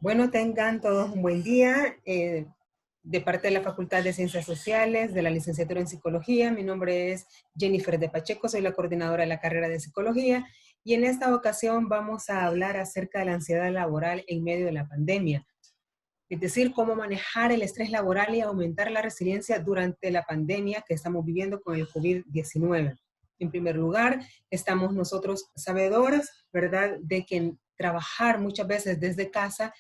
Bueno, tengan todos un buen día. De parte de la Facultad de Ciencias Sociales, de la licenciatura en Psicología, mi nombre es Jennifer de Pacheco, soy la coordinadora de la carrera de Psicología y en esta ocasión vamos a hablar acerca de la ansiedad laboral en medio de la pandemia. Es decir, cómo manejar el estrés laboral y aumentar la resiliencia durante la pandemia que estamos viviendo con el COVID-19. En primer lugar, estamos nosotros sabedores, ¿verdad?, de que trabajar muchas veces desde casa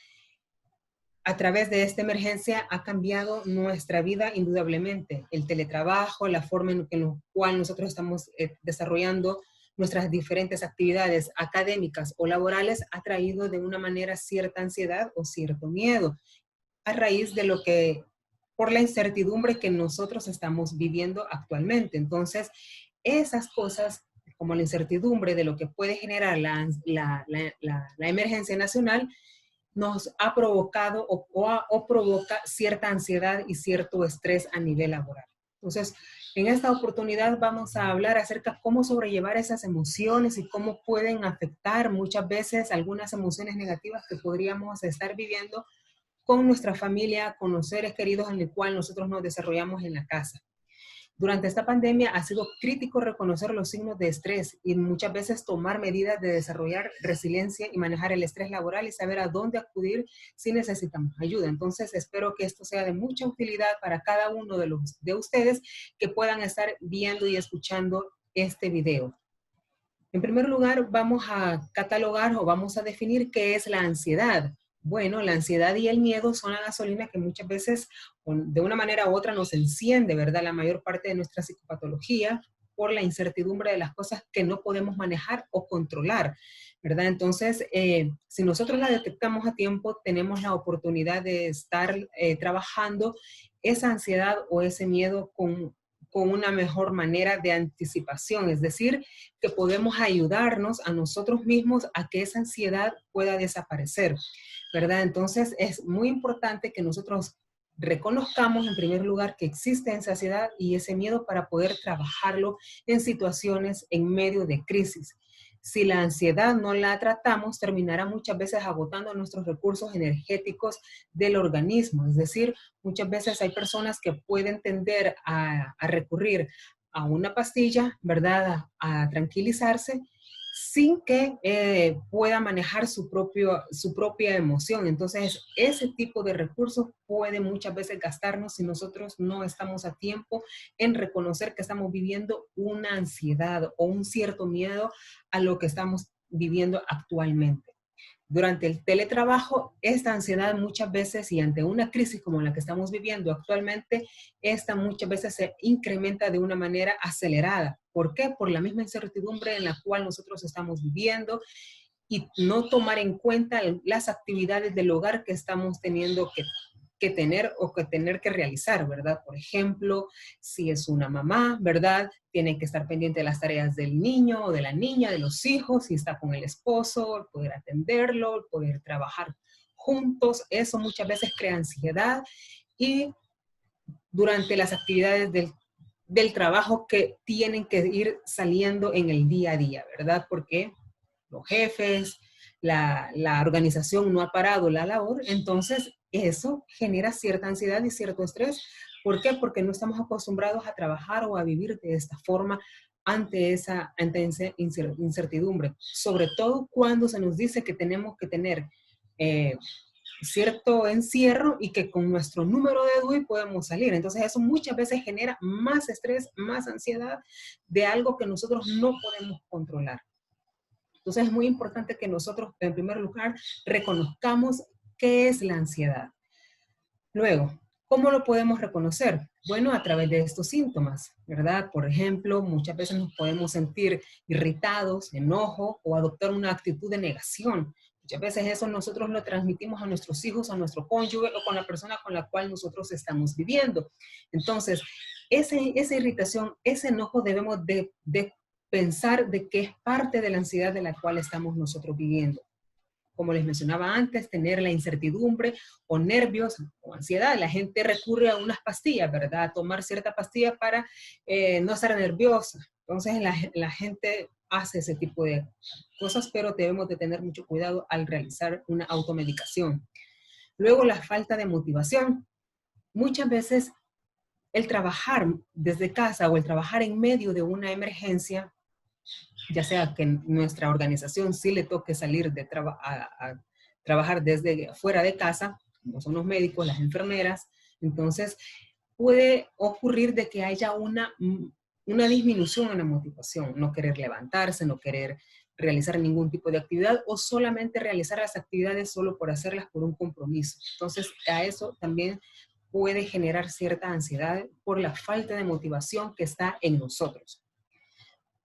a través de esta emergencia ha cambiado nuestra vida indudablemente. El teletrabajo, la forma en la cual nosotros estamos desarrollando nuestras diferentes actividades académicas o laborales ha traído de una manera cierta ansiedad o cierto miedo a raíz de lo que, por la incertidumbre que nosotros estamos viviendo actualmente. Entonces, esas cosas como la incertidumbre de lo que puede generar la emergencia nacional nos ha provocado o provoca cierta ansiedad y cierto estrés a nivel laboral. Entonces, en esta oportunidad vamos a hablar acerca de cómo sobrellevar esas emociones y cómo pueden afectar muchas veces algunas emociones negativas que podríamos estar viviendo con nuestra familia, con los seres queridos en el cual nosotros nos desarrollamos en la casa. Durante esta pandemia ha sido crítico reconocer los signos de estrés y muchas veces tomar medidas de desarrollar resiliencia y manejar el estrés laboral y saber a dónde acudir si necesitamos ayuda. Entonces, espero que esto sea de mucha utilidad para cada uno de ustedes que puedan estar viendo y escuchando este video. En primer lugar, vamos a catalogar o vamos a definir qué es la ansiedad. Bueno, la ansiedad y el miedo son la gasolina que muchas veces, de una manera u otra, nos enciende, ¿verdad? La mayor parte de nuestra psicopatología por la incertidumbre de las cosas que no podemos manejar o controlar, ¿verdad? Entonces, si nosotros la detectamos a tiempo, tenemos la oportunidad de estar trabajando esa ansiedad o ese miedo con una mejor manera de anticipación, es decir, que podemos ayudarnos a nosotros mismos a que esa ansiedad pueda desaparecer, ¿verdad? Entonces es muy importante que nosotros reconozcamos en primer lugar que existe esa ansiedad y ese miedo para poder trabajarlo en situaciones en medio de crisis. Si la ansiedad no la tratamos, terminará muchas veces agotando nuestros recursos energéticos del organismo. Es decir, muchas veces hay personas que pueden tender a recurrir a una pastilla, ¿verdad? A tranquilizarse sin que pueda manejar su propia emoción. Entonces, ese tipo de recursos puede muchas veces gastarnos si nosotros no estamos a tiempo en reconocer que estamos viviendo una ansiedad o un cierto miedo a lo que estamos viviendo actualmente. Durante el teletrabajo, esta ansiedad muchas veces y ante una crisis como la que estamos viviendo actualmente, esta muchas veces se incrementa de una manera acelerada. ¿Por qué? Por la misma incertidumbre en la cual nosotros estamos viviendo y no tomar en cuenta las actividades del hogar que estamos teniendo que tener o que tener que realizar, ¿verdad? Por ejemplo, si es una mamá, ¿verdad? Tiene que estar pendiente de las tareas del niño o de la niña, de los hijos, si está con el esposo, el poder atenderlo, el poder trabajar juntos, eso muchas veces crea ansiedad y durante las actividades del trabajo que tienen que ir saliendo en el día a día, ¿verdad? Porque los jefes, la organización no ha parado la labor, entonces eso genera cierta ansiedad y cierto estrés. ¿Por qué? Porque no estamos acostumbrados a trabajar o a vivir de esta forma ante esa incertidumbre, sobre todo cuando se nos dice que tenemos que tener eh, cierto encierro y que con nuestro número de DUI podemos salir. Entonces eso muchas veces genera más estrés, más ansiedad de algo que nosotros no podemos controlar. Entonces es muy importante que nosotros, en primer lugar, reconozcamos qué es la ansiedad. Luego, ¿cómo lo podemos reconocer? Bueno, a través de estos síntomas, ¿verdad? Por ejemplo, muchas veces nos podemos sentir irritados, enojo o adoptar una actitud de negación. Muchas veces eso nosotros lo transmitimos a nuestros hijos, a nuestro cónyuge o con la persona con la cual nosotros estamos viviendo. Entonces, esa irritación, ese enojo debemos de pensar de que es parte de la ansiedad de la cual estamos nosotros viviendo. Como les mencionaba antes, tener la incertidumbre o nervios o ansiedad. La gente recurre a unas pastillas, ¿verdad? A tomar cierta pastilla para no estar nerviosa. Entonces la gente hace ese tipo de cosas, pero debemos de tener mucho cuidado al realizar una automedicación. Luego, la falta de motivación. Muchas veces el trabajar desde casa o el trabajar en medio de una emergencia, ya sea que en nuestra organización sí le toque salir a trabajar desde fuera de casa, como son los médicos, las enfermeras, entonces puede ocurrir de que haya una disminución en la motivación, no querer levantarse, no querer realizar ningún tipo de actividad o solamente realizar las actividades solo por hacerlas por un compromiso. Entonces, a eso también puede generar cierta ansiedad por la falta de motivación que está en nosotros.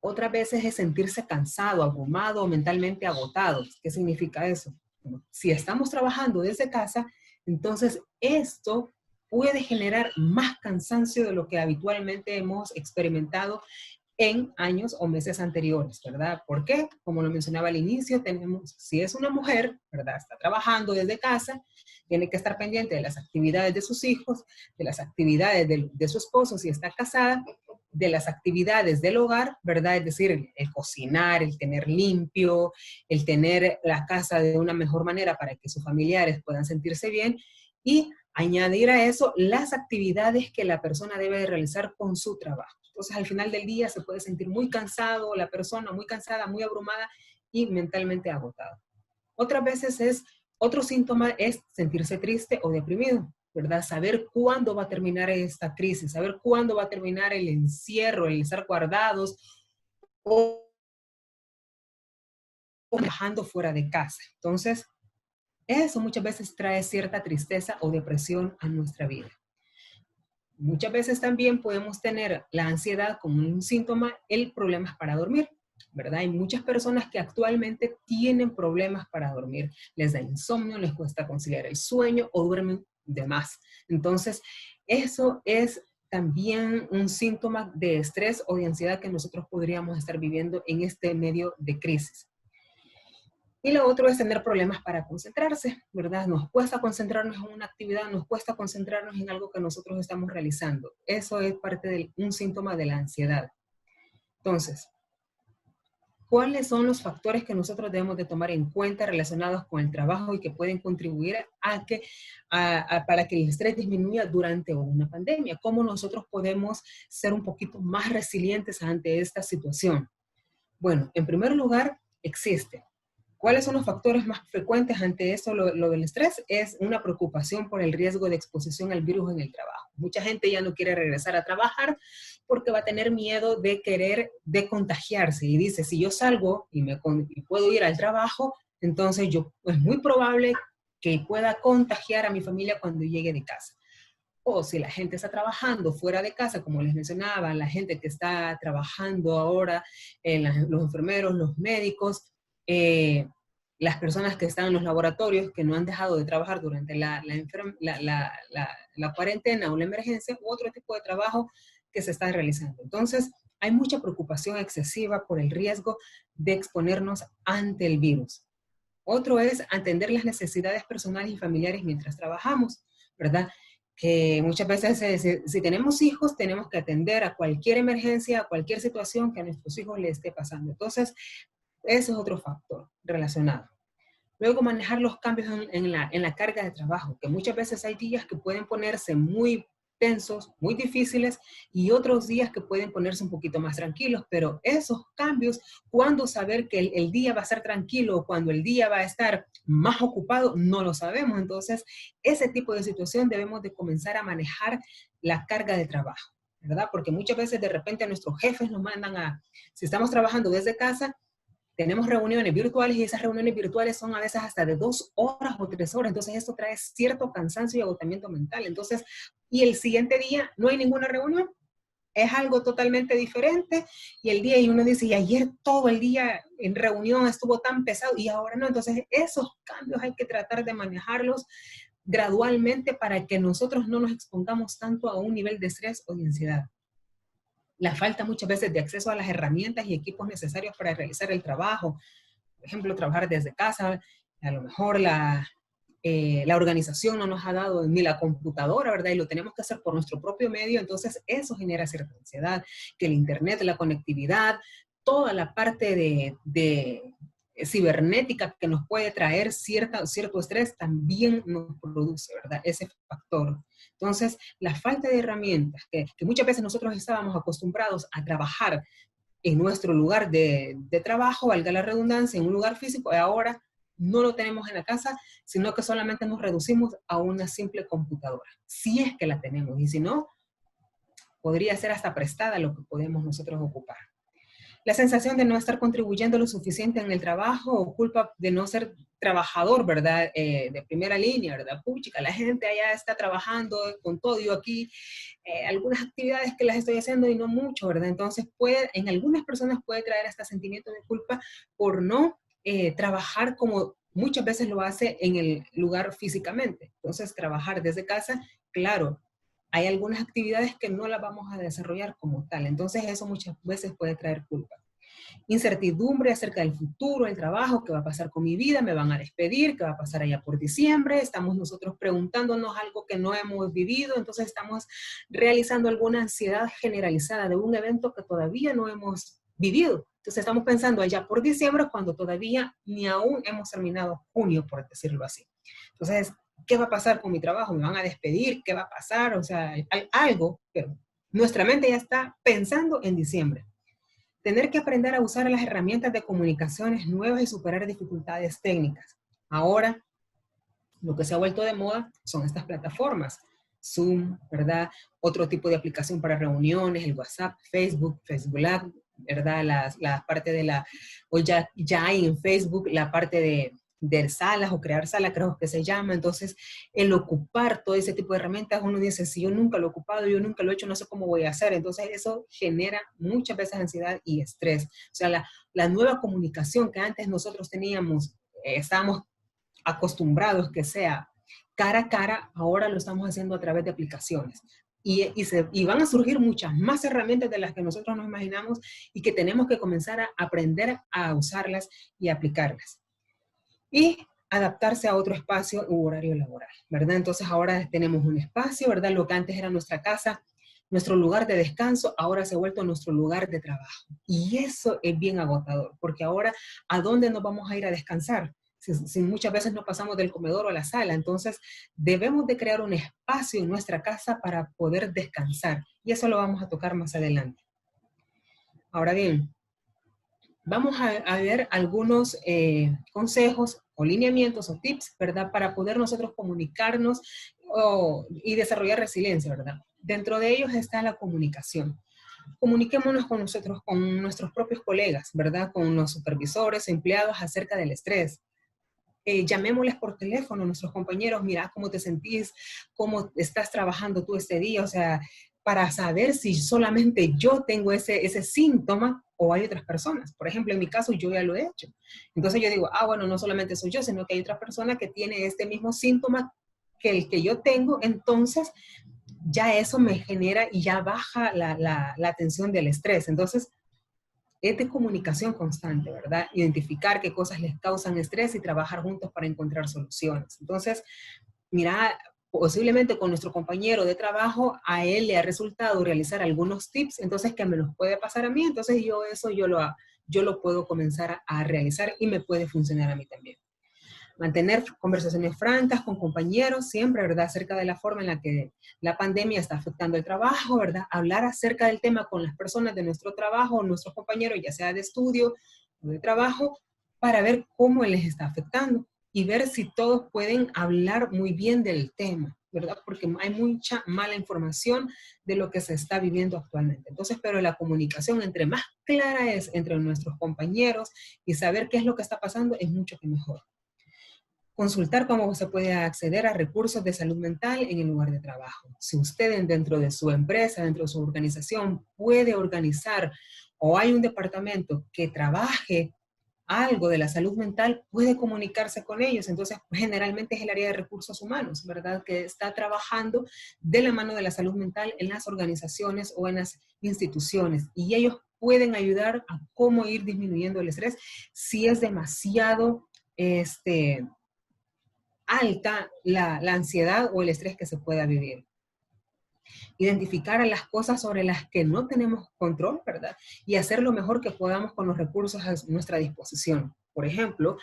Otras veces es sentirse cansado, abrumado o mentalmente agotado. ¿Qué significa eso? Bueno, si estamos trabajando desde casa, entonces esto puede generar más cansancio de lo que habitualmente hemos experimentado en años o meses anteriores, ¿verdad? ¿Por qué? Como lo mencionaba al inicio, si es una mujer, ¿verdad? Está trabajando desde casa, tiene que estar pendiente de las actividades de sus hijos, de las actividades de su esposo si está casada, de las actividades del hogar, ¿verdad? Es decir, el cocinar, el tener limpio, el tener la casa de una mejor manera para que sus familiares puedan sentirse bien y añadir a eso las actividades que la persona debe de realizar con su trabajo. Entonces, al final del día se puede sentir muy cansado, la persona muy cansada, muy abrumada y mentalmente agotada. Otras veces otro síntoma es sentirse triste o deprimido, ¿verdad? Saber cuándo va a terminar esta crisis, saber cuándo va a terminar el encierro, el estar guardados o trabajando fuera de casa. Entonces, eso muchas veces trae cierta tristeza o depresión a nuestra vida. Muchas veces también podemos tener la ansiedad como un síntoma, el problemas para dormir, ¿verdad? Hay muchas personas que actualmente tienen problemas para dormir. Les da insomnio, les cuesta conciliar el sueño o duermen de más. Entonces, eso es también un síntoma de estrés o de ansiedad que nosotros podríamos estar viviendo en este medio de crisis. Y lo otro es tener problemas para concentrarse, ¿verdad? Nos cuesta concentrarnos en una actividad, nos cuesta concentrarnos en algo que nosotros estamos realizando. Eso es parte de un síntoma de la ansiedad. Entonces, ¿cuáles son los factores que nosotros debemos de tomar en cuenta relacionados con el trabajo y que pueden contribuir para que el estrés disminuya durante una pandemia? ¿Cómo nosotros podemos ser un poquito más resilientes ante esta situación? Bueno, en primer lugar, existe. ¿Cuáles son los factores más frecuentes ante esto, lo del estrés? Es una preocupación por el riesgo de exposición al virus en el trabajo. Mucha gente ya no quiere regresar a trabajar porque va a tener miedo de contagiarse y dice, si yo salgo y puedo ir al trabajo, entonces es muy probable que pueda contagiar a mi familia cuando llegue de casa. O si la gente está trabajando fuera de casa, como les mencionaba, la gente que está trabajando ahora, los enfermeros, los médicos, las personas que están en los laboratorios que no han dejado de trabajar durante la cuarentena o la emergencia, u otro tipo de trabajo que se está realizando. Entonces, hay mucha preocupación excesiva por el riesgo de exponernos ante el virus. Otro es atender las necesidades personales y familiares mientras trabajamos, ¿verdad? Que muchas veces si tenemos hijos, tenemos que atender a cualquier emergencia, a cualquier situación que a nuestros hijos les esté pasando. Entonces, ese es otro factor relacionado. Luego, manejar los cambios en la carga de trabajo, que muchas veces hay días que pueden ponerse muy tensos, muy difíciles, y otros días que pueden ponerse un poquito más tranquilos, pero esos cambios, cuándo saber que el día va a ser tranquilo o cuando el día va a estar más ocupado, no lo sabemos. Entonces, ese tipo de situación debemos de comenzar a manejar la carga de trabajo, ¿verdad? Porque muchas veces de repente nuestros jefes nos mandan si estamos trabajando desde casa, tenemos reuniones virtuales y esas reuniones virtuales son a veces hasta de 2 horas o 3 horas. Entonces esto trae cierto cansancio y agotamiento mental. Entonces, y el siguiente día no hay ninguna reunión. Es algo totalmente diferente y el día y uno dice, y ayer todo el día en reunión estuvo tan pesado y ahora no. Entonces esos cambios hay que tratar de manejarlos gradualmente para que nosotros no nos expongamos tanto a un nivel de estrés o de ansiedad. La falta muchas veces de acceso a las herramientas y equipos necesarios para realizar el trabajo. Por ejemplo, trabajar desde casa, a lo mejor la organización no nos ha dado ni la computadora, ¿verdad? Y lo tenemos que hacer por nuestro propio medio, entonces eso genera cierta ansiedad, que el internet, la conectividad, toda la parte cibernética que nos puede traer cierto estrés también nos produce, ¿verdad? Ese factor. Entonces, la falta de herramientas, que muchas veces nosotros estábamos acostumbrados a trabajar en nuestro lugar de trabajo, valga la redundancia, en un lugar físico, y ahora no lo tenemos en la casa, sino que solamente nos reducimos a una simple computadora, si es que la tenemos, y si no, podría ser hasta prestada lo que podemos nosotros ocupar. La sensación de no estar contribuyendo lo suficiente en el trabajo o culpa de no ser trabajador, ¿verdad? De primera línea, ¿verdad? Puchica, la gente allá está trabajando con todo, yo aquí algunas actividades que las estoy haciendo y no mucho, ¿verdad? Entonces en algunas personas puede traer hasta sentimiento de culpa por no trabajar como muchas veces lo hace en el lugar físicamente. Entonces, trabajar desde casa, claro, hay algunas actividades que no las vamos a desarrollar como tal. Entonces, eso muchas veces puede traer culpa. Incertidumbre acerca del futuro, el trabajo, qué va a pasar con mi vida, me van a despedir, qué va a pasar allá por diciembre, estamos nosotros preguntándonos algo que no hemos vivido, entonces estamos realizando alguna ansiedad generalizada de un evento que todavía no hemos vivido. Entonces estamos pensando allá por diciembre cuando todavía ni aún hemos terminado junio, por decirlo así. Entonces, ¿qué va a pasar con mi trabajo? ¿Me van a despedir? ¿Qué va a pasar? O sea, hay algo, pero nuestra mente ya está pensando en diciembre. Tener que aprender a usar las herramientas de comunicaciones nuevas y superar dificultades técnicas. Ahora, lo que se ha vuelto de moda son estas plataformas. Zoom, ¿verdad? Otro tipo de aplicación para reuniones, el WhatsApp, Facebook Live, ¿verdad? La parte de la, o ya hay en Facebook la parte de salas o crear salas, creo que se llama. Entonces, el ocupar todo ese tipo de herramientas, uno dice, si yo nunca lo he ocupado, yo nunca lo he hecho, no sé cómo voy a hacer. Entonces, eso genera muchas veces ansiedad y estrés. O sea, la nueva comunicación que antes nosotros teníamos, estábamos acostumbrados que sea cara a cara, ahora lo estamos haciendo a través de aplicaciones. Y van a surgir muchas más herramientas de las que nosotros nos imaginamos y que tenemos que comenzar a aprender a usarlas y aplicarlas. Y adaptarse a otro espacio u horario laboral, ¿verdad? Entonces ahora tenemos un espacio, ¿verdad? Lo que antes era nuestra casa, nuestro lugar de descanso, ahora se ha vuelto nuestro lugar de trabajo. Y eso es bien agotador, porque ahora, ¿a dónde nos vamos a ir a descansar? Si muchas veces no pasamos del comedor a la sala, entonces debemos de crear un espacio en nuestra casa para poder descansar. Y eso lo vamos a tocar más adelante. Ahora bien, vamos a ver algunos consejos o lineamientos o tips, ¿verdad? Para poder nosotros comunicarnos y desarrollar resiliencia, ¿verdad? Dentro de ellos está la comunicación. Comuniquémonos con nosotros, con nuestros propios colegas, ¿verdad? Con los supervisores, empleados acerca del estrés. Llamémosles por teléfono a nuestros compañeros, mira cómo te sentís, cómo estás trabajando tú este día, o sea, para saber si solamente yo tengo ese síntoma o hay otras personas. Por ejemplo, en mi caso yo ya lo he hecho. Entonces yo digo, bueno, no solamente soy yo, sino que hay otra persona que tiene este mismo síntoma que el que yo tengo, entonces ya eso me genera y ya baja la tensión del estrés. Entonces, es de comunicación constante, ¿verdad? Identificar qué cosas les causan estrés y trabajar juntos para encontrar soluciones. Entonces, mira, posiblemente con nuestro compañero de trabajo, a él le ha resultado realizar algunos tips, entonces, ¿qué me los puede pasar a mí? Entonces, yo lo puedo comenzar a realizar y me puede funcionar a mí también. Mantener conversaciones francas con compañeros, siempre, ¿verdad? Acerca de la forma en la que la pandemia está afectando el trabajo, ¿verdad? Hablar acerca del tema con las personas de nuestro trabajo, nuestros compañeros, ya sea de estudio o de trabajo, para ver cómo les está afectando y ver si todos pueden hablar muy bien del tema, ¿verdad? Porque hay mucha mala información de lo que se está viviendo actualmente. Entonces, pero la comunicación entre más clara es entre nuestros compañeros y saber qué es lo que está pasando es mucho que mejor. Consultar cómo se puede acceder a recursos de salud mental en el lugar de trabajo. Si usted dentro de su empresa, dentro de su organización, puede organizar o hay un departamento que trabaje algo de la salud mental, puede comunicarse con ellos. Entonces, generalmente es el área de recursos humanos, ¿verdad? Que está trabajando de la mano de la salud mental en las organizaciones o en las instituciones. Y ellos pueden ayudar a cómo ir disminuyendo el estrés si es demasiado, alta la ansiedad o el estrés que se pueda vivir. Identificar a las cosas sobre las que no tenemos control, ¿verdad? Y hacer lo mejor que podamos con los recursos a nuestra disposición. por ejemplo,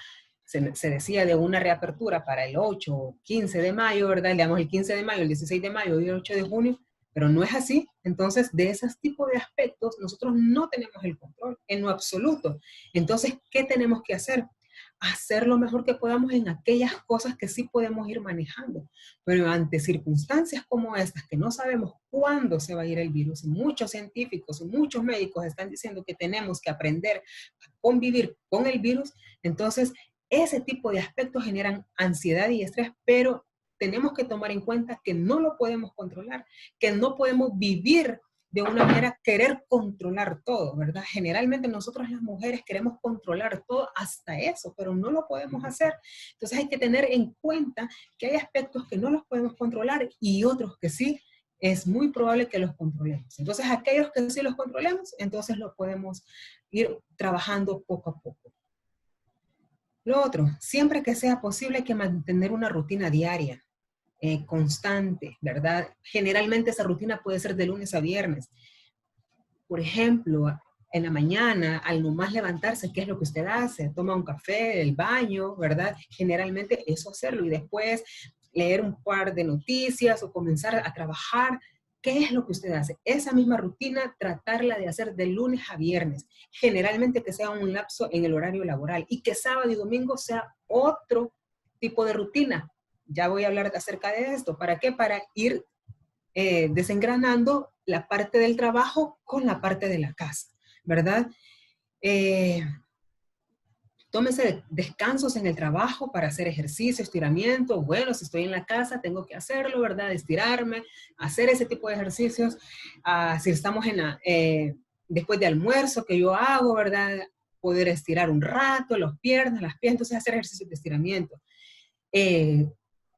se decía de una reapertura para el 8 o 15 de mayo, ¿verdad? Digamos el 15 de mayo, el 16 de mayo y el 8 de junio, pero no es así. Entonces, de esos tipos de aspectos, nosotros no tenemos el control en lo absoluto. Entonces, ¿qué tenemos que hacer? Hacer lo mejor que podamos en aquellas cosas que sí podemos ir manejando. Pero ante circunstancias como estas, que no sabemos cuándo se va a ir el virus, y muchos científicos y muchos médicos están diciendo que tenemos que aprender a convivir con el virus, entonces ese tipo de aspectos generan ansiedad y estrés, pero tenemos que tomar en cuenta que no lo podemos controlar, que no podemos vivir de una manera, querer controlar todo, ¿verdad? Generalmente nosotros las mujeres queremos controlar todo, hasta eso, pero no lo podemos hacer. Entonces hay que tener en cuenta que hay aspectos que no los podemos controlar y otros que sí, es muy probable que los controlemos. Entonces aquellos que sí los controlemos, entonces lo podemos ir trabajando poco a poco. Lo otro, siempre que sea posible hay que mantener una rutina diaria, constante, ¿verdad? Generalmente esa rutina puede ser de lunes a viernes. Por ejemplo, en la mañana, al nomás levantarse, ¿qué es lo que usted hace? Toma un café, el baño, ¿verdad? Generalmente eso hacerlo y después leer un par de noticias o comenzar a trabajar. ¿Qué es lo que usted hace? Esa misma rutina, tratarla de hacer de lunes a viernes. Generalmente que sea un lapso en el horario laboral y que sábado y domingo sea otro tipo de rutina. Ya voy a hablar acerca de esto. ¿Para qué? Para ir desengranando la parte del trabajo con la parte de la casa, ¿verdad? Eh, Tómese descansos en el trabajo para hacer ejercicio, estiramiento. Bueno, si estoy en la casa, tengo que hacerlo, ¿verdad? Estirarme, hacer ese tipo de ejercicios. Si estamos después de almuerzo, que yo hago, ¿verdad? Poder estirar un rato las piernas, entonces hacer ejercicios de estiramiento. Eh,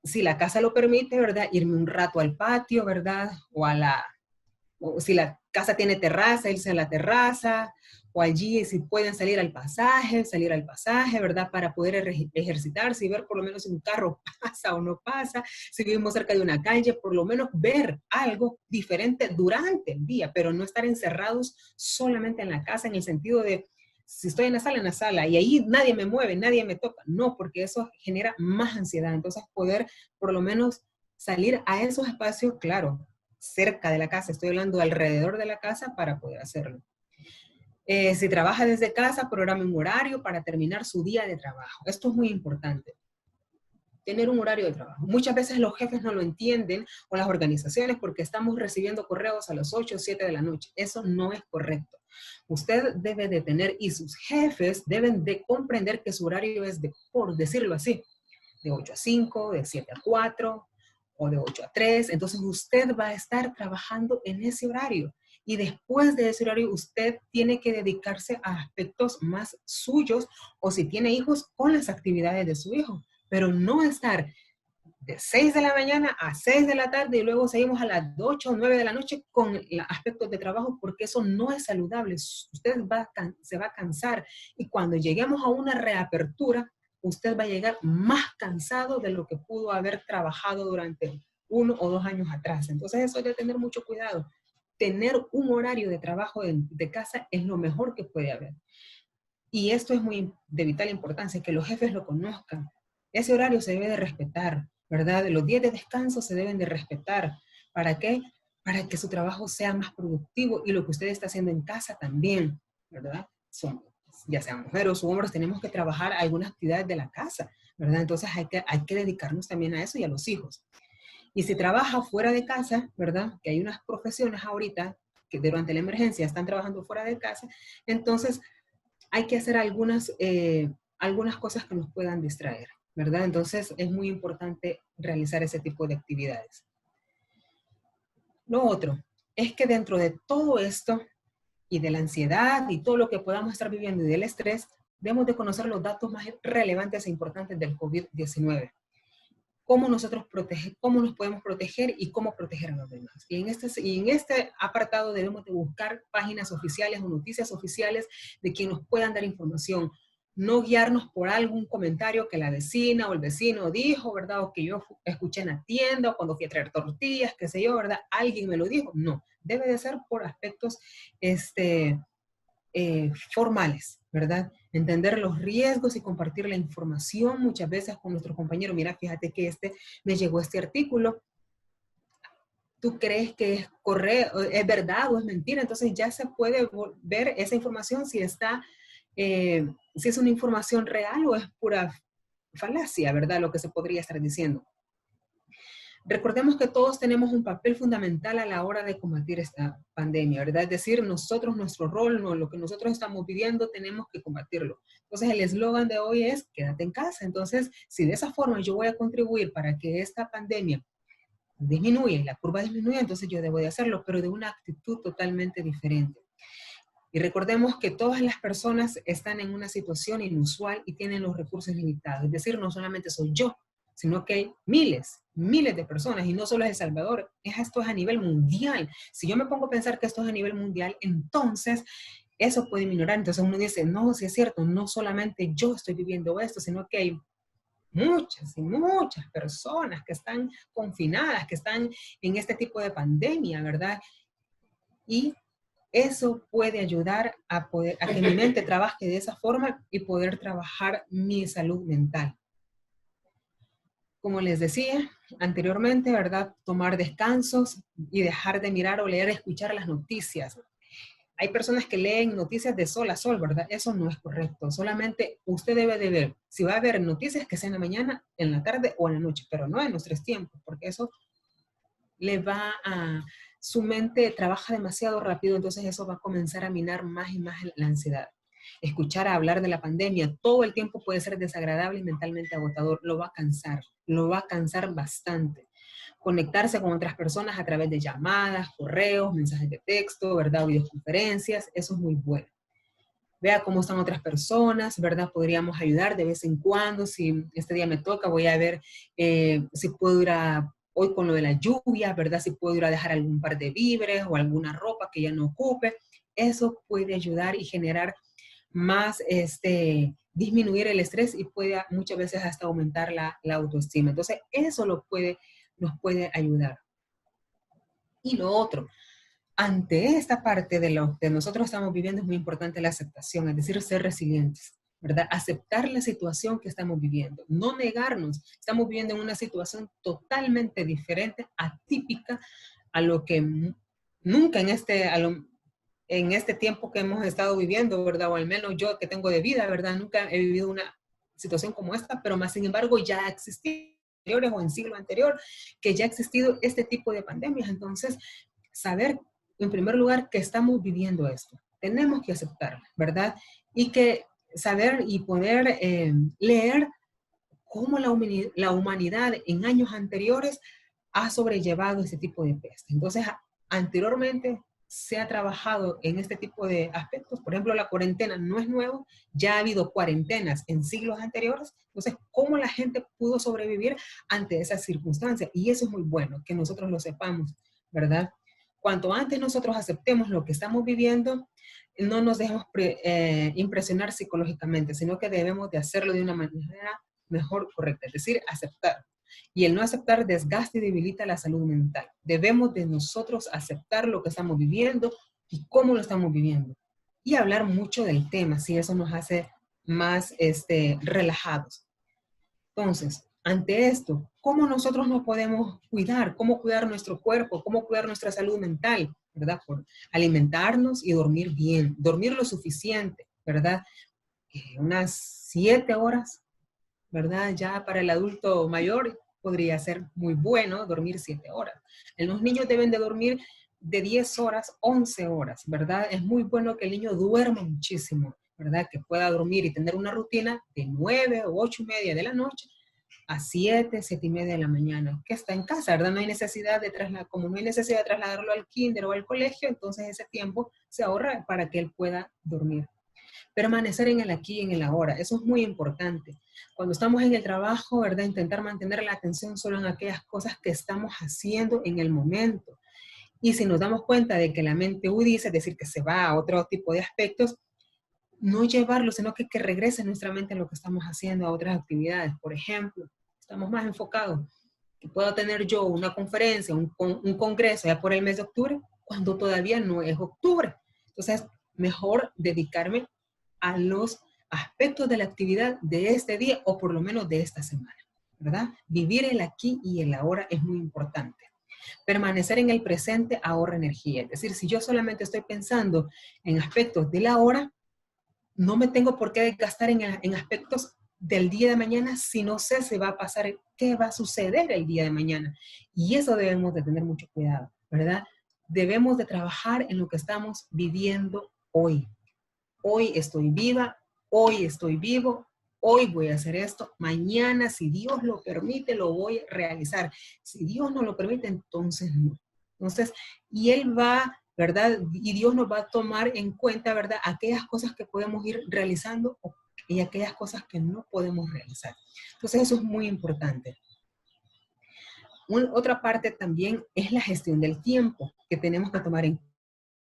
si la casa lo permite, ¿verdad? Irme un rato al patio, ¿verdad? O si la casa tiene terraza, irse a la terraza, o allí si pueden salir al pasaje, ¿verdad? Para poder ejercitarse y ver por lo menos si un carro pasa o no pasa, si vivimos cerca de una calle, por lo menos ver algo diferente durante el día, pero no estar encerrados solamente en la casa en el sentido de, si estoy en la sala, y ahí nadie me mueve, nadie me toca. No, porque eso genera más ansiedad. Entonces, poder por lo menos salir a esos espacios, claro, cerca de la casa, estoy hablando alrededor de la casa para poder hacerlo. Si trabaja desde casa, programe un horario para terminar su día de trabajo. Esto es muy importante. Tener un horario de trabajo. Muchas veces los jefes no lo entienden o las organizaciones porque estamos recibiendo correos a las 8 o 7 de la noche. Eso no es correcto. Usted debe de tener y sus jefes deben de comprender que su horario es de, por decirlo así, de 8 a 5, de 7 a 4 o de 8 a 3. Entonces usted va a estar trabajando en ese horario. Y después de ese horario usted tiene que dedicarse a aspectos más suyos o si tiene hijos con las actividades de su hijo. Pero no estar de 6 de la mañana a 6 de la tarde y luego seguimos a las 8 o 9 de la noche con aspectos de trabajo porque eso no es saludable. Usted se va a cansar y cuando lleguemos a una reapertura, usted va a llegar más cansado de lo que pudo haber trabajado durante 1 o 2 años atrás. Entonces eso hay que tener mucho cuidado. Tener un horario de trabajo de casa es lo mejor que puede haber. Y esto es muy de vital importancia, que los jefes lo conozcan. Ese horario se debe de respetar, ¿verdad? Los días de descanso se deben de respetar. ¿Para qué? Para que su trabajo sea más productivo y lo que usted está haciendo en casa también, ¿verdad? Ya sean mujeres o hombres, tenemos que trabajar algunas actividades de la casa, ¿verdad? Entonces hay que dedicarnos también a eso y a los hijos. Y si trabaja fuera de casa, ¿verdad? Que hay unas profesiones ahorita que durante la emergencia están trabajando fuera de casa, entonces hay que hacer algunas cosas que nos puedan distraer, ¿verdad? Entonces es muy importante realizar ese tipo de actividades. Lo otro es que dentro de todo esto y de la ansiedad y todo lo que podamos estar viviendo y del estrés, debemos de conocer los datos más relevantes e importantes del COVID-19. Cómo cómo nos podemos proteger y cómo proteger a los demás. Y en este apartado debemos de buscar páginas oficiales o noticias oficiales de quien nos puedan dar información. No guiarnos por algún comentario que la vecina o el vecino dijo, ¿verdad? O que yo escuché en la tienda o cuando fui a traer tortillas, qué sé yo, ¿verdad? Alguien me lo dijo. No, debe de ser por aspectos formales, ¿verdad? Entender los riesgos y compartir la información muchas veces con nuestros compañeros. Mira, fíjate que me llegó este artículo. ¿Tú crees que es correcto, es verdad o es mentira? Entonces ya se puede ver esa información si si es una información real o es pura falacia, ¿verdad? Lo que se podría estar diciendo. Recordemos que todos tenemos un papel fundamental a la hora de combatir esta pandemia, ¿verdad? Es decir, nosotros, nuestro rol, no, lo que nosotros estamos viviendo, tenemos que combatirlo. Entonces, el eslogan de hoy es, quédate en casa. Entonces, si de esa forma yo voy a contribuir para que esta pandemia disminuya y la curva disminuya, entonces yo debo de hacerlo, pero de una actitud totalmente diferente. Y recordemos que todas las personas están en una situación inusual y tienen los recursos limitados. Es decir, no solamente soy yo, sino que hay miles de personas, y no solo es El Salvador, esto es a nivel mundial. Si yo me pongo a pensar que esto es a nivel mundial, entonces eso puede minorar. Entonces uno dice, no, si es cierto, no solamente yo estoy viviendo esto, sino que hay muchas y muchas personas que están confinadas, que están en este tipo de pandemia, ¿verdad? Y eso puede ayudar a que mi mente trabaje de esa forma y poder trabajar mi salud mental. Como les decía anteriormente, ¿verdad? Tomar descansos y dejar de mirar o leer, escuchar las noticias. Hay personas que leen noticias de sol a sol, ¿verdad? Eso no es correcto. Solamente usted debe de ver, si va a ver noticias, que sea en la mañana, en la tarde o en la noche, pero no en los 3 tiempos, porque eso le va a... Su mente trabaja demasiado rápido, entonces eso va a comenzar a minar más y más la ansiedad. Escuchar a hablar de la pandemia todo el tiempo puede ser desagradable y mentalmente agotador. Lo va a cansar bastante. Conectarse con otras personas a través de llamadas, correos, mensajes de texto, ¿verdad? Videoconferencias, eso es muy bueno. Vea cómo están otras personas, ¿verdad? Podríamos ayudar de vez en cuando. Si este día me toca, voy a ver si puedo ir hoy con lo de la lluvia, ¿verdad? Si puedo ir a dejar algún par de víveres o alguna ropa que ya no ocupe. Eso puede ayudar y generar más, disminuir el estrés y puede muchas veces hasta aumentar la autoestima. Entonces, eso nos puede ayudar. Y lo otro, ante esta parte de lo que nosotros estamos viviendo es muy importante la aceptación, es decir, ser resilientes, ¿verdad? Aceptar la situación que estamos viviendo, no negarnos. Estamos viviendo en una situación totalmente diferente, atípica a lo que nunca en este tiempo que hemos estado viviendo, ¿verdad? O al menos yo que tengo de vida, ¿verdad? Nunca he vivido una situación como esta, pero más sin embargo ya ha existido o en siglo anterior que ya ha existido este tipo de pandemias. Entonces, saber en primer lugar que estamos viviendo esto. Tenemos que aceptarlo, ¿verdad? Y que saber y poder leer cómo la humanidad en años anteriores ha sobrellevado este tipo de peste. Entonces, anteriormente se ha trabajado en este tipo de aspectos. Por ejemplo, la cuarentena no es nuevo, ya ha habido cuarentenas en siglos anteriores. Entonces, ¿cómo la gente pudo sobrevivir ante esas circunstancias? Y eso es muy bueno, que nosotros lo sepamos, ¿verdad? Cuanto antes nosotros aceptemos lo que estamos viviendo, no nos dejemos impresionar psicológicamente, sino que debemos de hacerlo de una manera mejor correcta, es decir, aceptar. Y el no aceptar desgasta y debilita la salud mental. Debemos de nosotros aceptar lo que estamos viviendo y cómo lo estamos viviendo. Y hablar mucho del tema, si eso nos hace más relajados. Entonces, ante esto, ¿cómo nosotros nos podemos cuidar? ¿Cómo cuidar nuestro cuerpo? ¿Cómo cuidar nuestra salud mental? ¿Verdad? Por alimentarnos y dormir bien, dormir lo suficiente, ¿verdad? Unas 7 horas, ¿verdad? Ya para el adulto mayor podría ser muy bueno dormir 7 horas. Los niños deben de dormir de 10 horas, 11 horas, ¿verdad? Es muy bueno que el niño duerma muchísimo, ¿verdad? Que pueda dormir y tener una rutina de 9 o 8:30 de la noche a 7, 7:30 de la mañana, que está en casa, ¿verdad? No hay necesidad de como no hay necesidad de trasladarlo al kinder o al colegio, entonces ese tiempo se ahorra para que él pueda dormir. Permanecer en el aquí y en el ahora, eso es muy importante. Cuando estamos en el trabajo, ¿verdad? Intentar mantener la atención solo en aquellas cosas que estamos haciendo en el momento. Y si nos damos cuenta de que la mente dice, es decir, que se va a otro tipo de aspectos, no llevarlo, sino que regrese nuestra mente a lo que estamos haciendo, a otras actividades. Por ejemplo, estamos más enfocados. Que puedo tener yo una conferencia, un congreso ya por el mes de octubre, cuando todavía no es octubre. Entonces, mejor dedicarme a los aspectos de la actividad de este día o por lo menos de esta semana, ¿verdad? Vivir el aquí y el ahora es muy importante. Permanecer en el presente ahorra energía. Es decir, si yo solamente estoy pensando en aspectos de la hora, no me tengo por qué desgastar en aspectos del día de mañana si no sé si va a pasar, qué va a suceder el día de mañana. Y eso debemos de tener mucho cuidado, ¿verdad? Debemos de trabajar en lo que estamos viviendo hoy. Hoy estoy viva, hoy estoy vivo, hoy voy a hacer esto, mañana, si Dios lo permite, lo voy a realizar. Si Dios no lo permite, entonces no. Entonces, y Él va, ¿verdad? Y Dios nos va a tomar en cuenta, ¿verdad? Aquellas cosas que podemos ir realizando y aquellas cosas que no podemos realizar. Entonces, eso es muy importante. Otra parte también es la gestión del tiempo que tenemos que tomar en cuenta,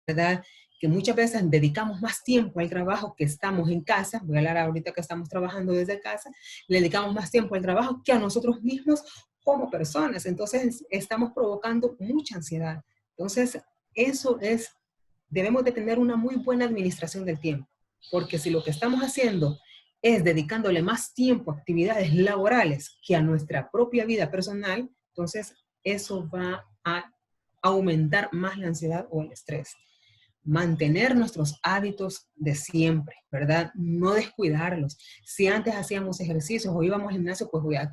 ¿verdad? Que muchas veces dedicamos más tiempo al trabajo que estamos en casa, voy a hablar ahorita que estamos trabajando desde casa, le dedicamos más tiempo al trabajo que a nosotros mismos como personas, entonces estamos provocando mucha ansiedad. Entonces, eso es, debemos de tener una muy buena administración del tiempo, porque si lo que estamos haciendo es dedicándole más tiempo a actividades laborales que a nuestra propia vida personal, entonces eso va a aumentar más la ansiedad o el estrés. Mantener nuestros hábitos de siempre, ¿verdad? No descuidarlos. Si antes hacíamos ejercicios o íbamos al gimnasio, pues voy a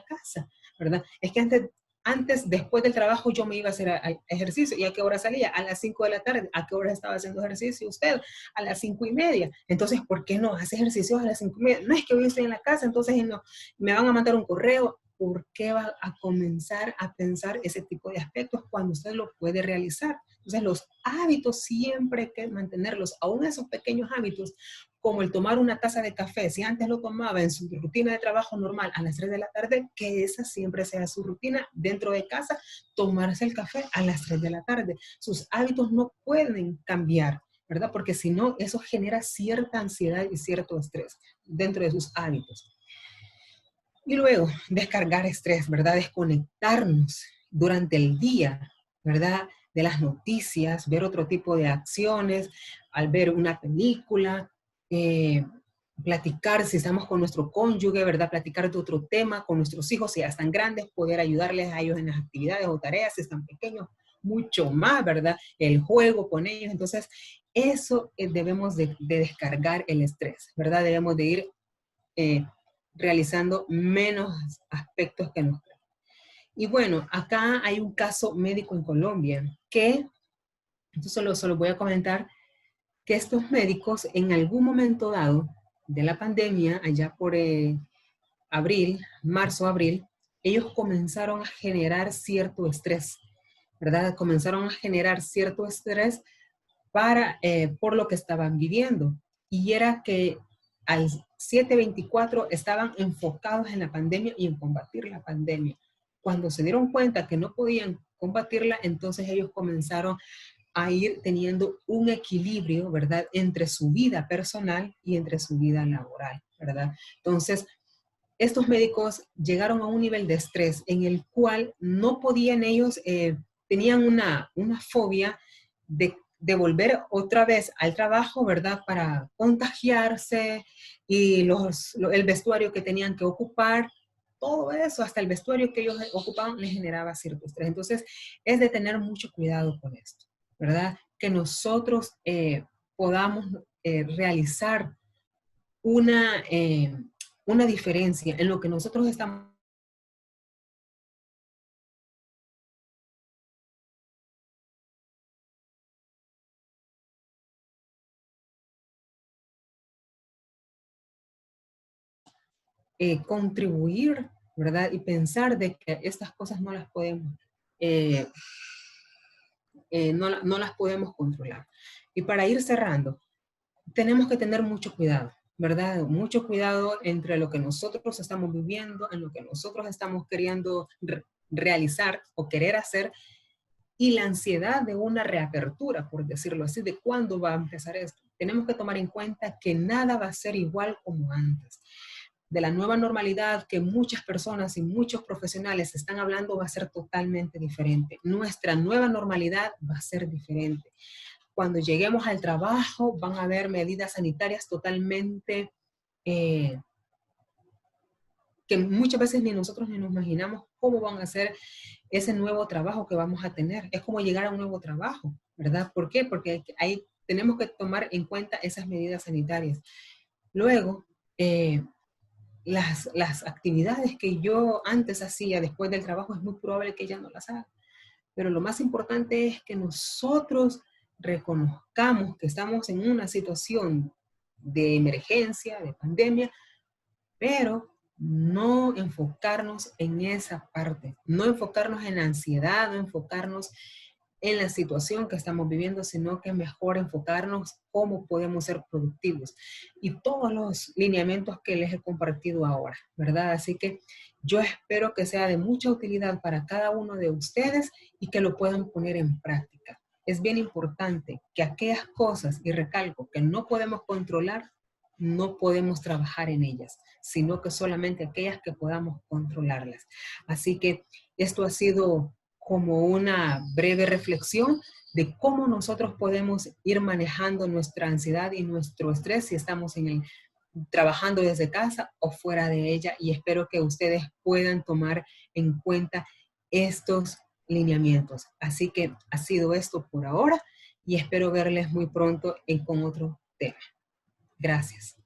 casa, ¿verdad? Es que antes, después del trabajo, yo me iba a hacer ejercicio. ¿Y a qué hora salía? A las 5 de la tarde. ¿A qué hora estaba haciendo ejercicio usted? A las 5:30. Entonces, ¿por qué no hace ejercicio a las 5:30? No es que hoy estoy en la casa, entonces no, me van a mandar un correo. ¿Por qué va a comenzar a pensar ese tipo de aspectos cuando usted lo puede realizar? Entonces, los hábitos siempre hay que mantenerlos, aún esos pequeños hábitos, como el tomar una taza de café, si antes lo tomaba en su rutina de trabajo normal a las 3 de la tarde, que esa siempre sea su rutina dentro de casa, tomarse el café a las 3 de la tarde. Sus hábitos no pueden cambiar, ¿verdad? Porque si no, eso genera cierta ansiedad y cierto estrés dentro de sus hábitos. Y luego, descargar estrés, ¿verdad? Desconectarnos durante el día, ¿verdad? De las noticias, ver otro tipo de acciones, al ver una película, eh, platicar, si estamos con nuestro cónyuge, ¿verdad? Platicar de otro tema con nuestros hijos, si ya están grandes, poder ayudarles a ellos en las actividades o tareas, si están pequeños, mucho más, ¿verdad? El juego con ellos. Entonces, eso debemos de descargar el estrés, ¿verdad? Debemos de ir eh, realizando menos aspectos que nos. Y bueno, acá hay un caso médico en Colombia que, entonces solo voy a comentar que estos médicos en algún momento dado de la pandemia, allá por abril, marzo, abril, ellos comenzaron a generar cierto estrés, ¿verdad? Comenzaron a generar cierto estrés por lo que estaban viviendo. Y era que al 7/24 estaban enfocados en la pandemia y en combatir la pandemia. Cuando se dieron cuenta que no podían combatirla, entonces ellos comenzaron a ir teniendo un equilibrio, ¿verdad?, entre su vida personal y entre su vida laboral, ¿verdad? Entonces, estos médicos llegaron a un nivel de estrés en el cual no podían ellos, tenían una fobia de volver otra vez al trabajo, ¿verdad? Para contagiarse y el vestuario que tenían que ocupar, todo eso, hasta el vestuario que ellos ocupaban, les generaba cierto estrés. Entonces, es de tener mucho cuidado con esto, ¿verdad? Que nosotros podamos realizar una, eh, una diferencia en lo que nosotros estamos contribuir, ¿verdad? Y pensar de que estas cosas no las podemos, eh, no las podemos controlar. Y para ir cerrando, tenemos que tener mucho cuidado, ¿verdad? Mucho cuidado entre lo que nosotros estamos viviendo, en lo que nosotros estamos queriendo realizar o querer hacer, y la ansiedad de una reapertura, por decirlo así, de cuándo va a empezar esto. Tenemos que tomar en cuenta que nada va a ser igual como antes. De la nueva normalidad que muchas personas y muchos profesionales están hablando va a ser totalmente diferente. Nuestra nueva normalidad va a ser diferente. Cuando lleguemos al trabajo van a haber medidas sanitarias totalmente que muchas veces ni nosotros ni nos imaginamos cómo van a ser ese nuevo trabajo que vamos a tener. Es como llegar a un nuevo trabajo, ¿verdad? ¿Por qué? Porque ahí tenemos que tomar en cuenta esas medidas sanitarias. Luego, las actividades que yo antes hacía después del trabajo es muy probable que ya no las haga. Pero lo más importante es que nosotros reconozcamos que estamos en una situación de emergencia, de pandemia, pero no enfocarnos en esa parte, no enfocarnos en la ansiedad, no enfocarnos en la situación que estamos viviendo, sino que mejor enfocarnos cómo podemos ser productivos y todos los lineamientos que les he compartido ahora, ¿verdad? Así que yo espero que sea de mucha utilidad para cada uno de ustedes y que lo puedan poner en práctica. Es bien importante que aquellas cosas, y recalco, que no podemos controlar, no podemos trabajar en ellas, sino que solamente aquellas que podamos controlarlas. Así que esto ha sido como una breve reflexión de cómo nosotros podemos ir manejando nuestra ansiedad y nuestro estrés si estamos trabajando desde casa o fuera de ella, y espero que ustedes puedan tomar en cuenta estos lineamientos. Así que ha sido esto por ahora y espero verles muy pronto con otro tema. Gracias.